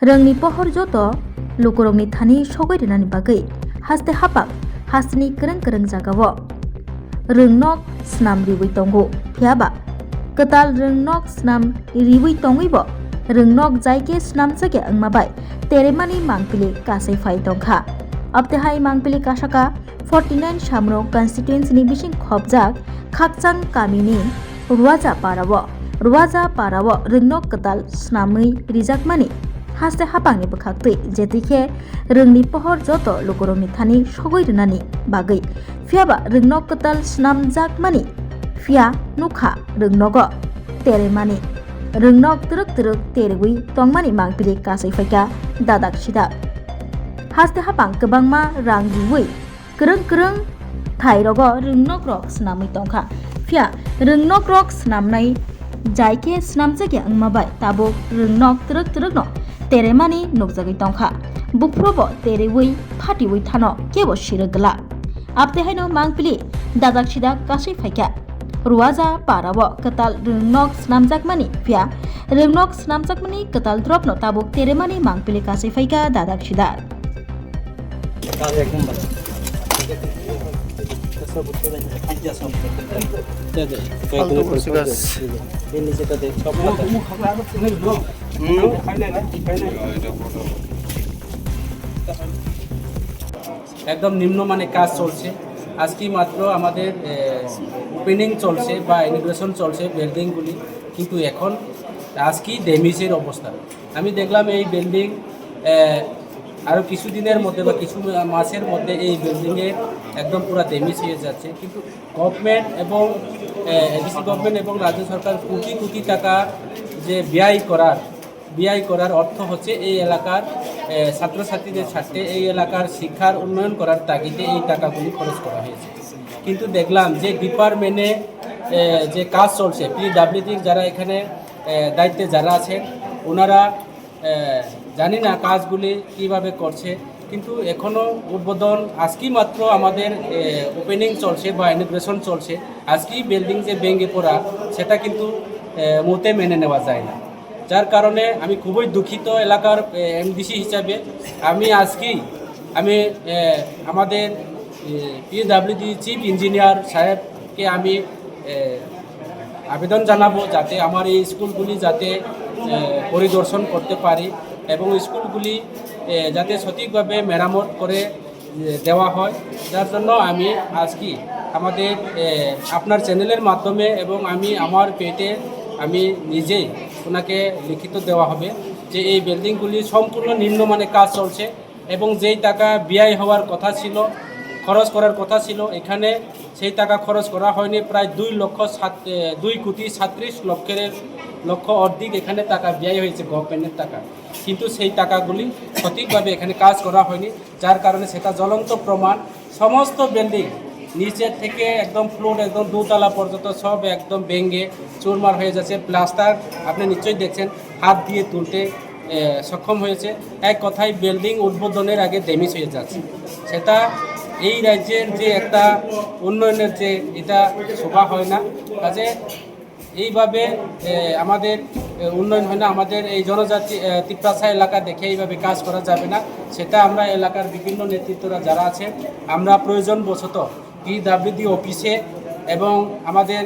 rangni pohor joto lukurongni thani sogoi rinani bagai haste hapak hasteni kereng jagao rengnok snam riwi tongo phiaba ketal rengnok snam riwi tongibo rengnok jaike snam jage angmabai teremani mangpili kasai phai tongkha abtehai mangpili kasaka 49 samro constituency ni bising khobjak khakchang kamini ruwaja parabo rengnok ketal snamui rijakmani haste hapangni bwkhaktui jetike rengni pohor joto lukurongni thani sogoi rinani bagai phiaba rengnok ketal snam jakmani phia nukha rengnogo teremani rengnok truk tergui tongmani mangpili kasai phaika dadak sida haste hapang kebangma rang diwui kereng thairogo rengnok rok snamui tongkha phia rengnok rok snamnai jaike snamjage angmabai tabo rengnok truk no teremani nukjagui tongkha bukprobo terewui phatiwui thano kebo siragla abtehaino mangpili dadak sida kasai phaika ruwaja parabo ketal rengnok snamjakmani phia rengnok snamjakmani ketal dropno tabuk teremani mangpili kasai phaika dadak sida একদম নিম্নমানের কাজ চলছে আজকে মাত্র আমাদের opening চলছে বা inauguration চলছে বিল্ডিংগুলি কিন্তু এখন আজকেই ড্যামেজের অবস্থা আমি দেখলাম এই বিল্ডিং আরও কিছু দিনের মধ্যে বা কিছু মাসের মধ্যে এই বিল্ডিংয়ের একদম পুরো ড্যামেজ হয়ে যাচ্ছে কিন্তু গভর্নমেন্ট এবং এডিসি গভর্নমেন্ট এবং রাজ্য সরকার কোটি টাকা যে ব্যয় করার অর্থ হচ্ছে এই এলাকার ছাত্রছাত্রীদের স্বার্থে এই এলাকার শিক্ষার উন্নয়ন করার তাগিদে এই টাকাগুলি খরচ করা হয়েছে কিন্তু দেখলাম যে ডিপার্টমেন্টে যে কাজ চলছে পিডব্লিউডি যারা এখানে দায়িত্বে যারা আছেন ওনারা জানি না কাজগুলি কিভাবে করছে কিন্তু এখনও উদ্বোধন আজকেই মাত্র আমাদের ওপেনিং চলছে বা ইনোগ্রেশন চলছে আজকেই বিল্ডিং যে ভেঙে পড়া সেটা কিন্তু মোতে মেনে নেওয়া যায় না যার কারণে আমি খুবই দুঃখিত এলাকার এমডিসি হিসাবে আমি আজকেই আমাদের পিডব্লিউডি চিফ ইঞ্জিনিয়ার সাহেবকে আমি আবেদন জানাবো যাতে আমার এই স্কুলগুলি যাতে পরিদর্শন করতে পারি এবং স্কুলগুলি যাতে সঠিকভাবে মেরামত করে দেওয়া হয় যার জন্য আমি আজকে আমাদের আপনার চ্যানেলের মাধ্যমে এবং আমার পেটে আমি নিজেই ওনাকে লিখিত দেওয়া হবে যে এই বিল্ডিংগুলি সম্পূর্ণ নিম্নমানের কাজ চলছে এবং যেই টাকা ব্যয় হওয়ার কথা ছিল খরচ করার কথা ছিল এখানে সেই টাকা খরচ করা হয়নি প্রায় 2,37,00,000 লক্ষ অর্ধেক এখানে টাকা ব্যয় হয়েছে গভর্নমেন্টের টাকা কিন্তু সেই টাকাগুলি সঠিকভাবে এখানে কাজ করা হয়নি যার কারণে সেটা জ্বলন্ত প্রমাণ সমস্ত বিল্ডিং নিচের থেকে একদম ফ্লোর একদম দোতলা পর্যন্ত সব একদম ভেঙে চুরমার হয়ে যাচ্ছে প্লাস্টার আপনি নিশ্চয়ই দেখছেন হাত দিয়ে তুলতে সক্ষম হয়েছে এক কথায় বিল্ডিং উদ্বোধনের আগে ড্যামেজ হয়ে যাচ্ছে সেটা এই রাজ্যের যে একটা উন্নয়নের যে এটা শোভা হয় না কাজে এইভাবে আমাদের উন্নয়ন হয় না আমাদের এই জনজাতি তিপ্রাসা এলাকা দেখে এইভাবে কাজ করা যাবে না সেটা আমরা এলাকার বিভিন্ন নেতৃত্বরা যারা আছে আমরা প্রয়োজনবশত পিডব্লিউডি অফিসে এবং আমাদের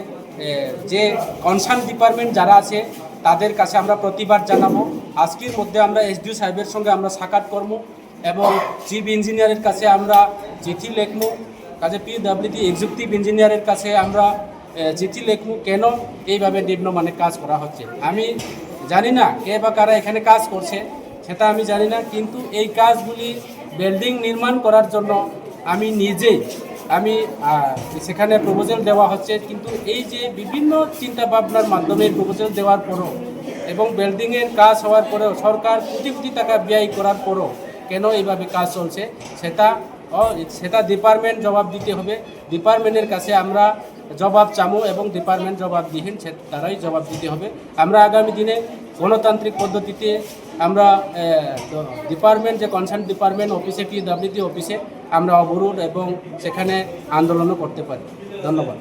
যে কনসার্ন ডিপার্টমেন্ট যারা আছে তাদের কাছে আমরা প্রতিবাদ জানাবো আজকের মধ্যে আমরা এসডিও সাহেবের সঙ্গে আমরা সাক্ষাৎ করব এবং চিফ ইঞ্জিনিয়ারের কাছে আমরা চিঠি লিখব কাজে পিডব্লিউডি এক্সিকিউটিভ ইঞ্জিনিয়ারের কাছে আমরা চিঠি লিখব কেন এইভাবে নিম্নমানের কাজ করা হচ্ছে আমি জানি না কে বা কারা এখানে কাজ করছে সেটা আমি জানি না কিন্তু এই কাজগুলি বিল্ডিং নির্মাণ করার জন্য আমি নিজেই সেখানে প্রপোজাল দেওয়া হচ্ছে কিন্তু এই যে বিভিন্ন চিন্তা ভাবনার মাধ্যমে প্রপোজাল দেওয়ার পরও এবং বিল্ডিংয়ের কাজ হওয়ার পরেও সরকার কোটি টাকা ব্যয় করার পরও কেন এইভাবে কাজ চলছে সেটা ডিপার্টমেন্ট জবাব দিতে হবে ডিপার্টমেন্টের কাছে আমরা জবাব চামো এবং ডিপার্টমেন্ট জবাবদিহীন তারাই জবাব দিতে হবে আমরা আগামী দিনে গণতান্ত্রিক পদ্ধতিতে আমরা ডিপার্টমেন্ট যে কনসার্ন ডিপার্টমেন্ট অফিসে পিডব্লিউডি অফিসে আমরা অবরোধ এবং সেখানে আন্দোলনও করতে পারি ধন্যবাদ